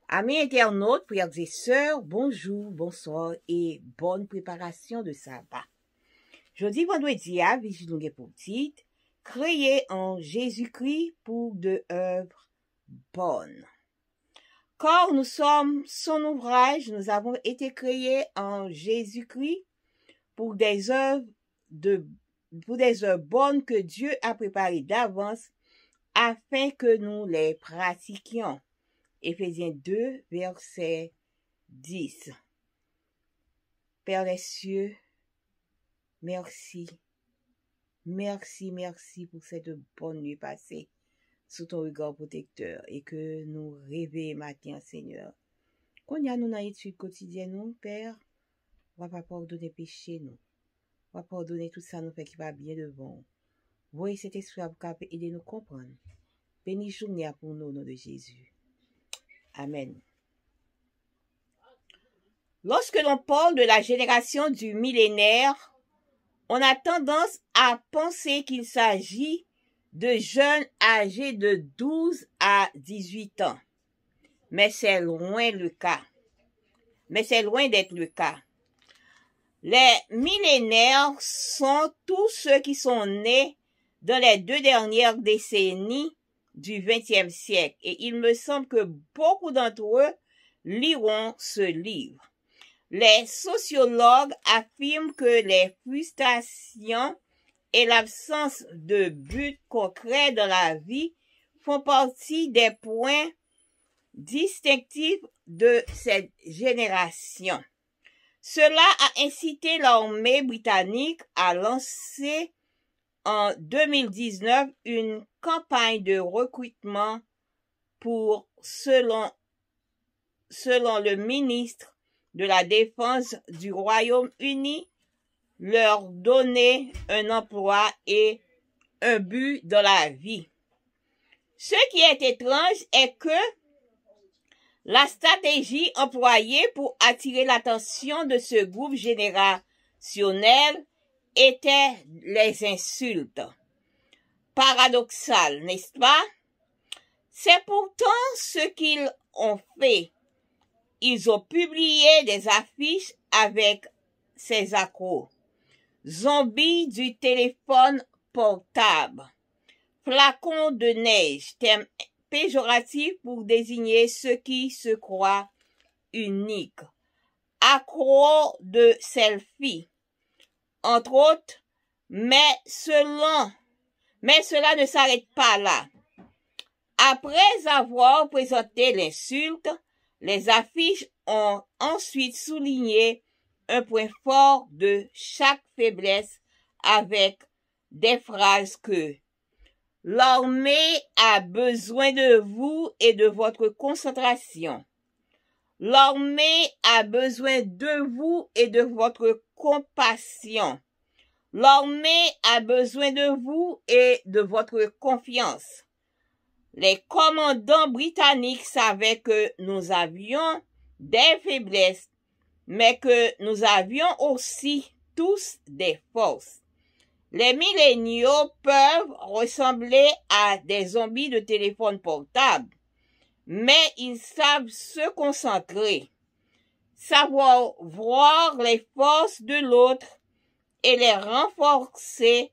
Amis internautes, frères et sœurs, bonjour, bonsoir et bonne préparation de sabbat. Jeudi, vendredi, à Vigilongue pour titre, créé en Jésus-Christ pour de œuvres bonnes. Car nous sommes son ouvrage, nous avons été créés en Jésus-Christ pour des œuvres bonnes que Dieu a préparées d'avance afin que nous les pratiquions. Éphésiens 2, verset 10. Père des cieux, merci. Merci pour cette bonne nuit passée sous ton regard protecteur et que nous réveillons matin, Seigneur. Qu'on y a nous dans l'étude quotidienne, nous, Père, on va pas pardonner péché, nous. On va pardonner tout ça, nous fait qui va bien devant. Voyez cet esprit pour aider nous comprendre. Béni journée pour nous, au nom de Jésus. Amen. Lorsque l'on parle de la génération du millénaire, on a tendance à penser qu'il s'agit de jeunes âgés de 12 à 18 ans. Mais c'est loin le cas. Mais c'est loin d'être le cas. Les millénaires sont tous ceux qui sont nés dans les 2 dernières décennies du XXe siècle. Et il me semble que beaucoup d'entre eux liront ce livre. Les sociologues affirment que les frustrations et l'absence de but concret dans la vie font partie des points distinctifs de cette génération. Cela a incité l'armée britannique à lancer en 2019 une campagne de recrutement pour, selon le ministre de la Défense du Royaume-Uni, leur donner un emploi et un but dans la vie. Ce qui est étrange est que la stratégie employée pour attirer l'attention de ce groupe générationnel était les insultes. Paradoxal, n'est-ce pas? C'est pourtant ce qu'ils ont fait. Ils ont publié des affiches avec ces accros. Zombies du téléphone portable. Flacon de neige, terme péjoratif pour désigner ceux qui se croient uniques. Accro de selfie. Entre autres, mais cela ne s'arrête pas là. Après avoir présenté l'insulte, les affiches ont ensuite souligné un point fort de chaque faiblesse avec des phrases que l'armée a besoin de vous et de votre concentration. L'armée a besoin de vous et de votre compassion. L'armée a besoin de vous et de votre confiance. Les commandants britanniques savaient que nous avions des faiblesses, mais que nous avions aussi tous des forces. Les milléniaux peuvent ressembler à des zombies de téléphone portable, mais ils savent se concentrer. Savoir voir les forces de l'autre et les renforcer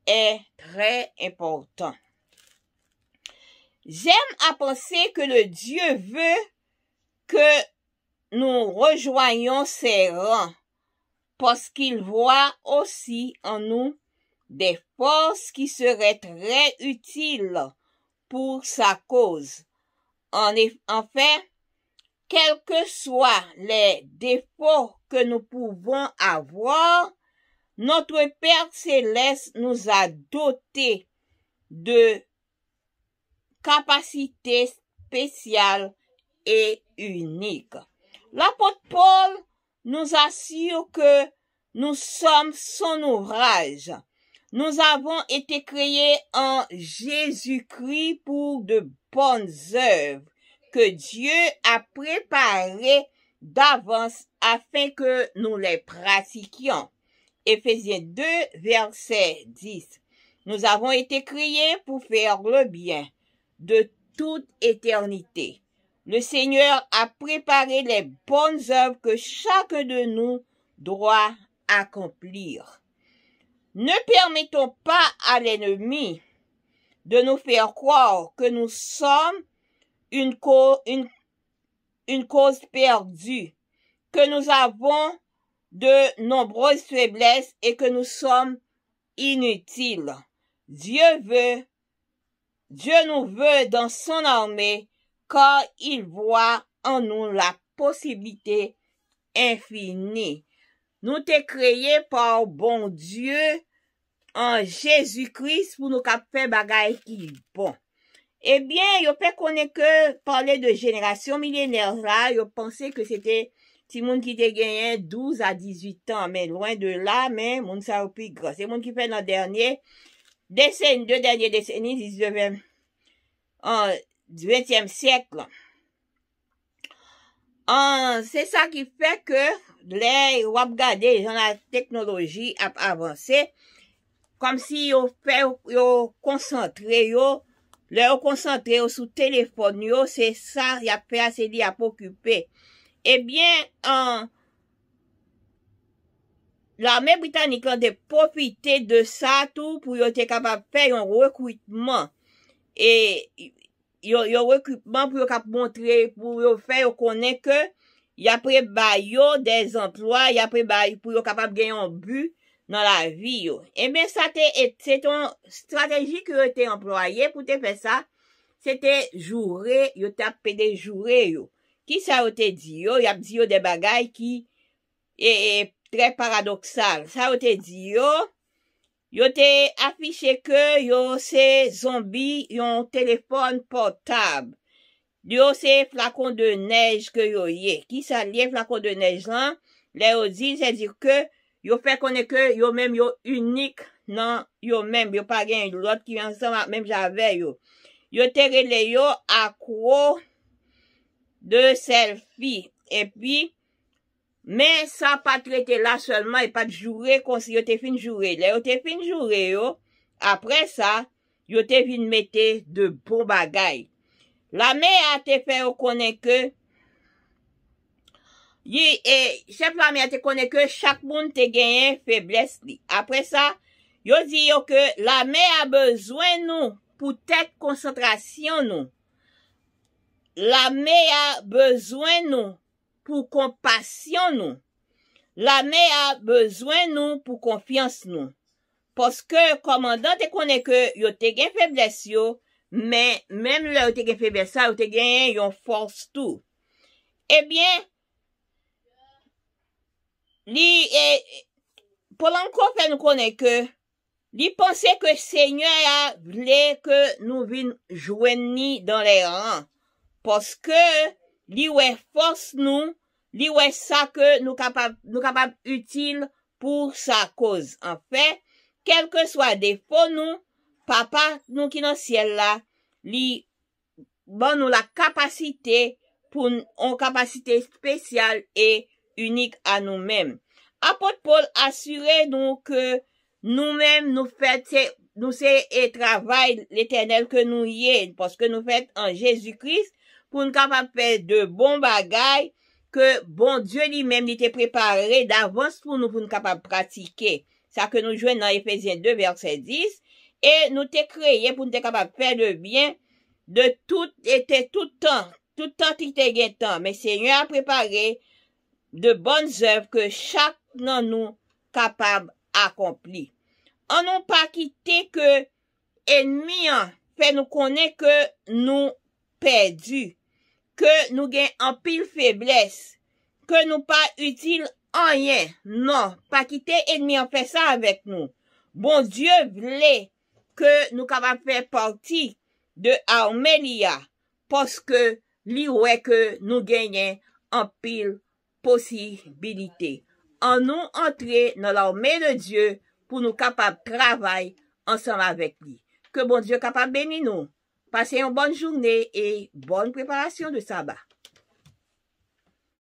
est très important. J'aime à penser que le Dieu veut que nous rejoignions ses rangs parce qu'il voit aussi en nous des forces qui seraient très utiles pour sa cause. En fait, quels que soient les défauts que nous pouvons avoir, notre Père Céleste nous a dotés de capacités spéciales et uniques. L'apôtre Paul nous assure que nous sommes son ouvrage. Nous avons été créés en Jésus-Christ pour de bonnes œuvres que Dieu a préparées d'avance afin que nous les pratiquions. Éphésiens 2, verset 10. Nous avons été créés pour faire le bien de toute éternité. le Seigneur a préparé les bonnes œuvres que chacun de nous doit accomplir. Ne permettons pas à l'ennemi de nous faire croire que nous sommes une cause perdue, que nous avons de nombreuses faiblesses et que nous sommes inutiles. Dieu nous veut dans son armée car il voit en nous la possibilité infinie. Nous t'es créé par bon Dieu en Jésus-Christ pour nous faire bagaille qui bon. Eh bien, yo peut connaître que parler de génération millénaire là, yo pensait que c'était si moun qui te gagné 12 à 18 ans, mais loin de là, mais moun ça plus grand. C'est moun qui fait dans deux dernières décennies, 20e siècle. C'est ça qui fait que les wap gade, dans la technologie a avancé, comme si yo concentré sous téléphone yo, c'est ça, y a fait assez li à occuper. Eh bien, l'armée britannique a profité de ça tout pour yo être capable de faire un recrutement. Et yo recrutement pour yo cap montrer, pour yo faire connaître que y a pré yo des emplois, y a pré pour yo capable gagner un but dans la vie yo. Eh bien, c'est une stratégie que yo été employé pour te faire ça. C'était jouer, yo tapé des jouer yo. Qui ça yo te dit yo? Y a dit yo des bagailles qui est très paradoxal. Ça yo te dit yo te affiché que yo c'est zombie, yon téléphone portable. Yo c'est flacon de neige que yo yé. Qui ça lié flacon de neige là? Là yo dit, c'est dire que yo fait connaître que yo même yo unique non yo même yo pas gen l'autre qui ensemble même j'avais yo. Yo te relé yo accro de selfie et puis mais ça pas traité là seulement et pas de jouer comme si yo te fin jouer. Là yo te fin jouer yo. Après ça, yo te fin mettre de bons bagailles. La mère a te fait connaître que chef la mère te connaît que chaque monde te gagne faiblesse li. Après ça, yo dit yo que la mère a besoin nous pour tête concentration nous. La mère a besoin nous pour compassion nous. La mère a besoin nous pour confiance nous. Parce que commandant te connaît que yo te gagne faiblesse yo, mais même là yo te gagne faiblesse ça, yo te gagne yon force tout. Eh bien, pour encore faire nous connaître que li pensait que Seigneur a voulu que nous vînes joindre dans les rangs parce que li ouais force nous, li ouais ça que nous capable utile pour sa cause. En fait, quel que soit défaut nous, papa nous qui dans le ciel là, li bon nous la capacité pour une capacité spéciale et unique à nous-mêmes. Apôtre Paul assurait nous que nous-mêmes nous c'est et travail l'éternel que nous y est parce que nous fait en Jésus-Christ pour nous capable faire de bons bagailles que bon Dieu lui-même il était préparé d'avance pour nous capable pratiquer. Ça que nous jouons dans Éphésiens 2 verset 10 et nous t'es créé pour nous capable faire le bien de tout temps qui était temps mais Seigneur a préparé de bonnes œuvres que chaque dans nous capable accomplir. On n'a pas quitté que ennemi fait nous connaître que nous perdus, que nous gagnons en pile faiblesse, que nous pas utiles en rien. Non, pas quitter ennemi en fait ça avec nous. Bon Dieu voulait que nous capables faire partie de Armélia parce que lui ouais que nous gagnons en pile possibilité. En nous entrer dans l'armée de Dieu pour nous capables de travailler ensemble avec lui. Que bon Dieu capable bénir nous. Passez une bonne journée et bonne préparation de sabbat.